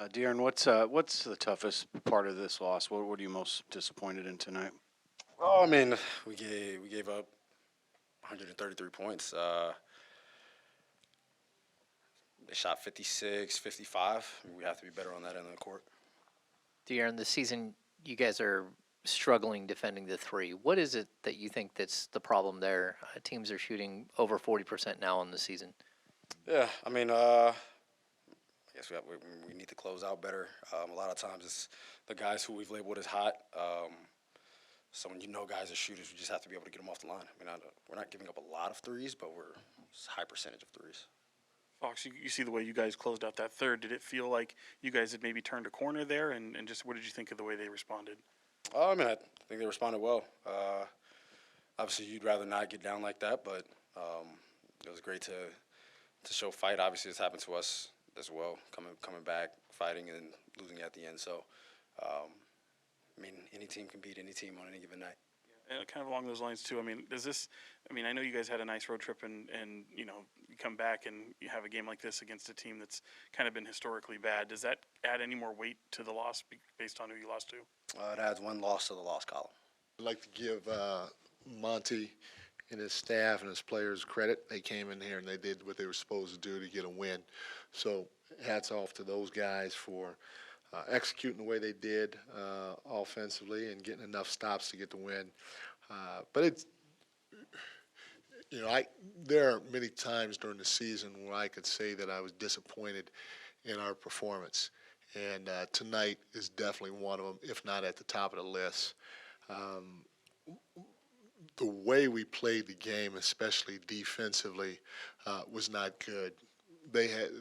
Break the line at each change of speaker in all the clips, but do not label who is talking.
De'Aaron, what's the toughest part of this loss? What are you most disappointed in tonight?
Oh, I mean, we gave up 133 points. They shot 56, 55. We have to be better on that end of the court.
De'Aaron, this season you guys are struggling defending the three. What is it that you think that's the problem there? Teams are shooting over 40% now in the season.
Yeah, I mean, I guess we need to close out better. A lot of times it's the guys who we've labeled as hot. So when you know guys are shooters, we just have to be able to get them off the line. I mean, we're not giving up a lot of threes, but it's a high percentage of threes.
Fox, you see the way you guys closed out that third. Did it feel like you guys had maybe turned a corner there? And just what did you think of the way they responded?
I mean, I think they responded well. Obviously, you'd rather not get down like that, but it was great to show fight. Obviously, it's happened to us as well, coming back, fighting, and losing at the end. So, I mean, any team can beat any team on any given night.
And kind of along those lines too. I mean, I know you guys had a nice road trip, and you come back and you have a game like this against a team that's kind of been historically bad. Does that add any more weight to the loss based on who you lost to?
It adds one loss to the loss column.
I'd like to give Monty and his staff and his players credit. They came in here and they did what they were supposed to do to get a win. So hats off to those guys for executing the way they did offensively and getting enough stops to get the win. But it's, there are many times during the season where I could say that I was disappointed in our performance. And tonight is definitely one of them, if not at the top of the list. The way we played the game, especially defensively, was not good.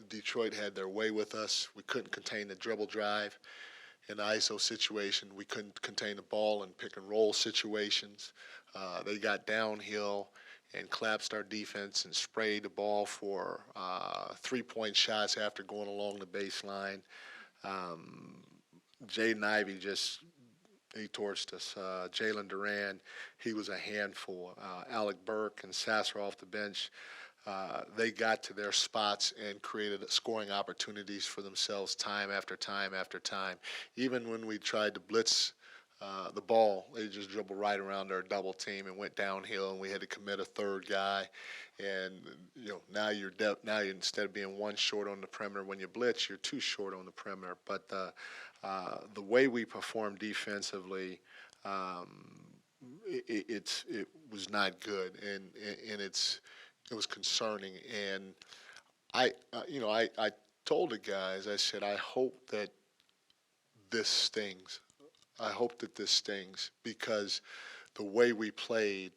Detroit had their way with us. We couldn't contain the dribble drive in the ISO situation. We couldn't contain the ball in pick and roll situations. They got downhill and collapsed our defense and sprayed the ball for 3-point shots after going along the baseline. Jaden Ivey he torched us. Jalen Duran, he was a handful. Alec Burke and Sasser off the bench, they got to their spots and created scoring opportunities for themselves time after time after time. Even when we tried to blitz the ball, they just dribbled right around our double team and went downhill, and we had to commit a third guy. And now you're instead of being one short on the perimeter when you blitz, you're two short on the perimeter. But the way we performed defensively, it was not good, and it was concerning. And I told the guys, I said, I hope that this stings. I hope that this stings because the way we played,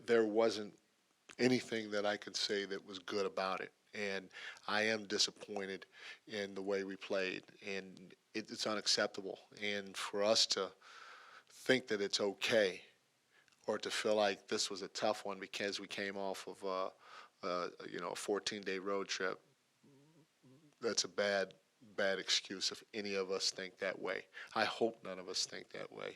there wasn't anything that I could say that was good about it. And I am disappointed in the way we played, and it's unacceptable. And for us to think that it's okay or to feel like this was a tough one because we came off of a 14-day road trip, that's a bad excuse if any of us think that way. I hope none of us think that way.